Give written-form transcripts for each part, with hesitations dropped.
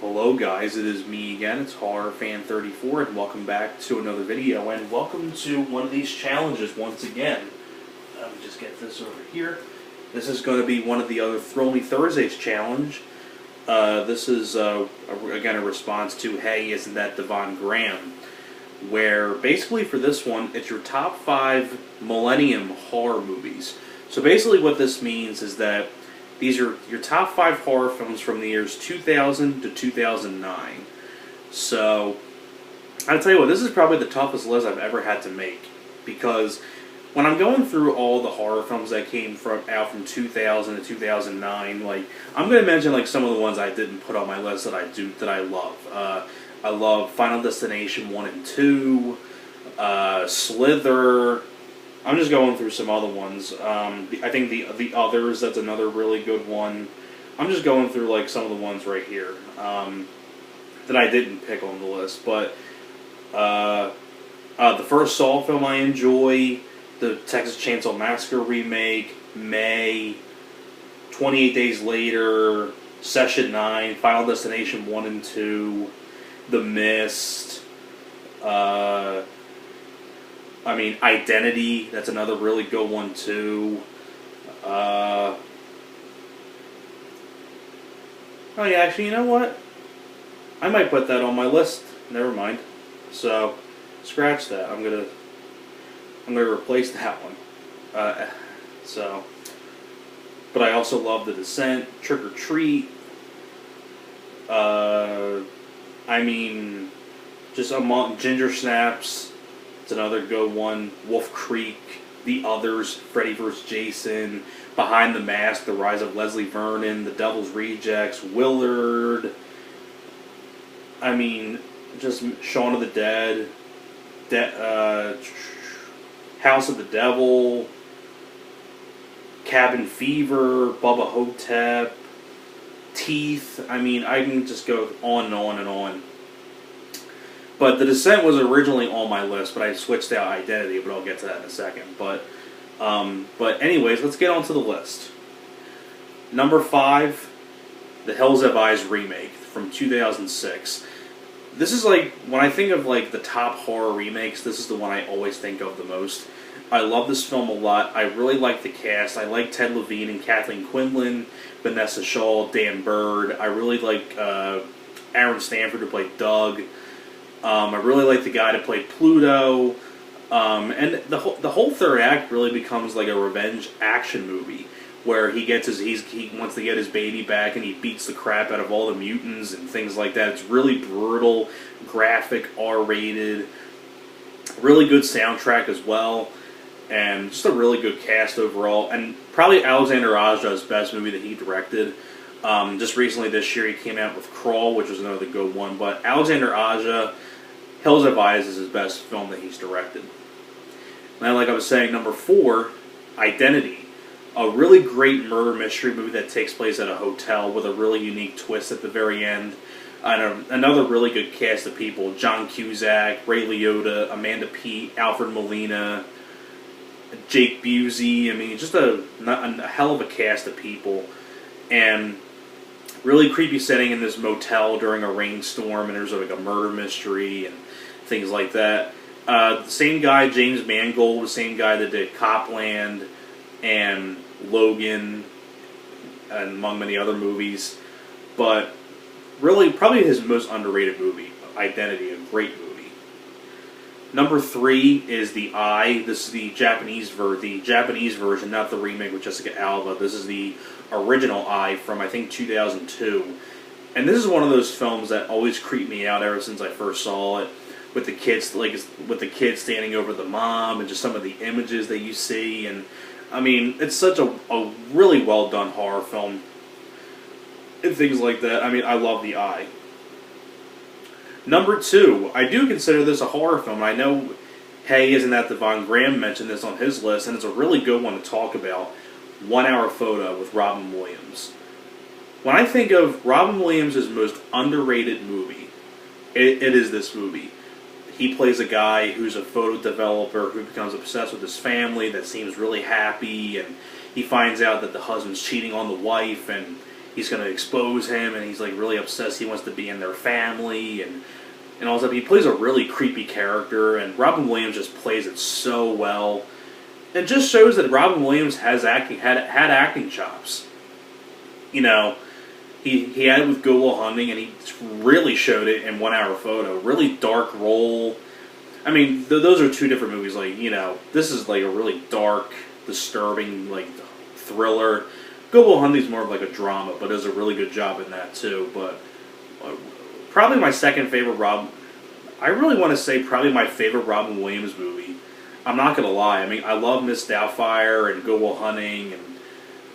Hello guys, it is me again, it's HorrorFan34, and welcome back to another video, and welcome to one of these challenges once again. Let me just get this over here. This is going to be one of the other Thrill Me Thursdays challenge. This is, again, a response to, hey, isn't that Devon Graham? Where, basically for this one, it's your top 5 Millennium horror movies. So basically what this means is that these are your top 5 horror films from the years 2000 to 2009. So, I'll tell you what, this is probably the toughest list I've ever had to make. Because when I'm going through all the horror films that came out from 2000 to 2009, like, I'm going to mention like some of the ones I didn't put on my list that I love. I love Final Destination 1 and 2, Slither. I'm just going through some other ones. I think the Others, that's another really good one. I'm just going through like some of the ones right here that I didn't pick on the list. But the first Saw film I enjoy, the Texas Chainsaw Massacre remake, May, 28 Days Later, Session 9, Final Destination 1 and 2, The Mist, Identity, that's another really good one too. Oh yeah, actually, you know what? I might put that on my list. Never mind. So, scratch that. I'm gonna replace that one. But I also love The Descent, Trick or Treat. Just among Ginger Snaps. It's another good one. Wolf Creek, The Others, Freddy vs. Jason, Behind the Mask, The Rise of Leslie Vernon, The Devil's Rejects, Willard. Just Shaun of the Dead, House of the Devil, Cabin Fever, Bubba Hotep, Teeth. I can just go on and on and on. But The Descent was originally on my list, but I switched out Identity, but I'll get to that in a second. But anyways, let's get on to the list. Number 5, The Hills Have Eyes remake from 2006. This is like, when I think of like the top horror remakes, this is the one I always think of the most. I love this film a lot. I really like the cast. I like Ted Levine and Kathleen Quinlan, Vanessa Shaw, Dan Bird. I really like Aaron Stanford, who played Doug. I really like the guy that played Pluto, and the whole third act really becomes like a revenge action movie where he wants to get his baby back and he beats the crap out of all the mutants and things like that. It's really brutal, graphic, R-rated, really good soundtrack as well, and just a really good cast overall. And probably Alexander Aja's best movie that he directed. Just recently this year he came out with Crawl, which was another good one, but Alexander Aja, Hills Have Eyes is his best film that he's directed. Now, like I was saying, number 4, Identity. A really great murder mystery movie that takes place at a hotel with a really unique twist at the very end. Another really good cast of people. John Cusack, Ray Liotta, Amanda Peet, Alfred Molina, Jake Busey. Just a hell of a cast of people. And really creepy setting in this motel during a rainstorm, and there's like a murder mystery and things like that. The same guy, James Mangold, the same guy that did Copland and Logan, and among many other movies. But really, probably his most underrated movie, Identity, a great movie. Number 3 is The Eye. This is the Japanese version, not the remake with Jessica Alba. This is the original Eye from, I think, 2002. And this is one of those films that always creeped me out ever since I first saw it. With the kids standing over the mom, and just some of the images that you see. And it's such a really well done horror film and things like that. I love The Eye. Number 2, I do consider this a horror film. I know, hey, isn't that Devon Graham mentioned this on his list, and it's a really good one to talk about. 1 Hour Photo with Robin Williams. When I think of Robin Williams' most underrated movie, it is this movie. He plays a guy who's a photo developer who becomes obsessed with his family that seems really happy, and he finds out that the husband's cheating on the wife, and he's going to expose him, and he's like really obsessed. He wants to be in their family, and all that. He plays a really creepy character, and Robin Williams just plays it so well. It just shows that Robin Williams had acting chops. You know, he had it with Good Will Hunting, and he really showed it in 1 Hour Photo. Really dark role. I mean, those are two different movies. Like, you know, this is like a really dark, disturbing, like, thriller. Good Will Hunting's more of like a drama, but does a really good job in that too. But probably my second favorite I really want to say probably my favorite Robin Williams movie. I'm not gonna lie. I mean, I love Miss Doubtfire and Good Will Hunting and,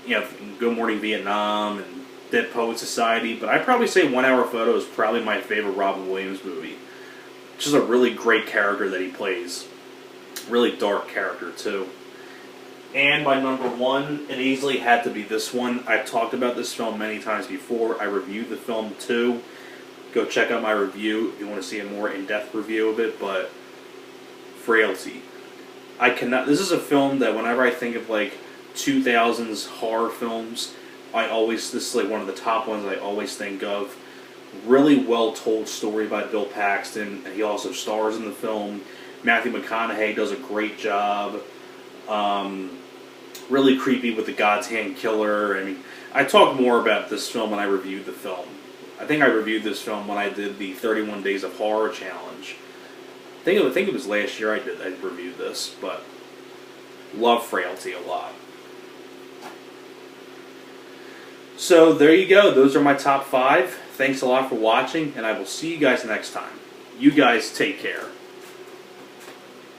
you know, Good Morning Vietnam and Dead Poet Society. But I'd probably say 1 Hour Photo is probably my favorite Robin Williams movie. Just a really great character that he plays. Really dark character too. And my number one, it easily had to be this one. I've talked about this film many times before. I reviewed the film too. Go check out my review if you want to see a more in-depth review of it. But Frailty. This is a film that whenever I think of like 2000s horror films, this is like one of the top ones I always think of. Really well told story by Bill Paxton. He also stars in the film. Matthew McConaughey does a great job. Really creepy with the God's Hand Killer. I mean, I talked more about this film when I reviewed the film. I think I reviewed this film when I did the 31 Days of Horror challenge. I think it was last year I reviewed this, but love Frailty a lot. So there you go. Those are my top 5. Thanks a lot for watching, and I will see you guys next time. You guys take care.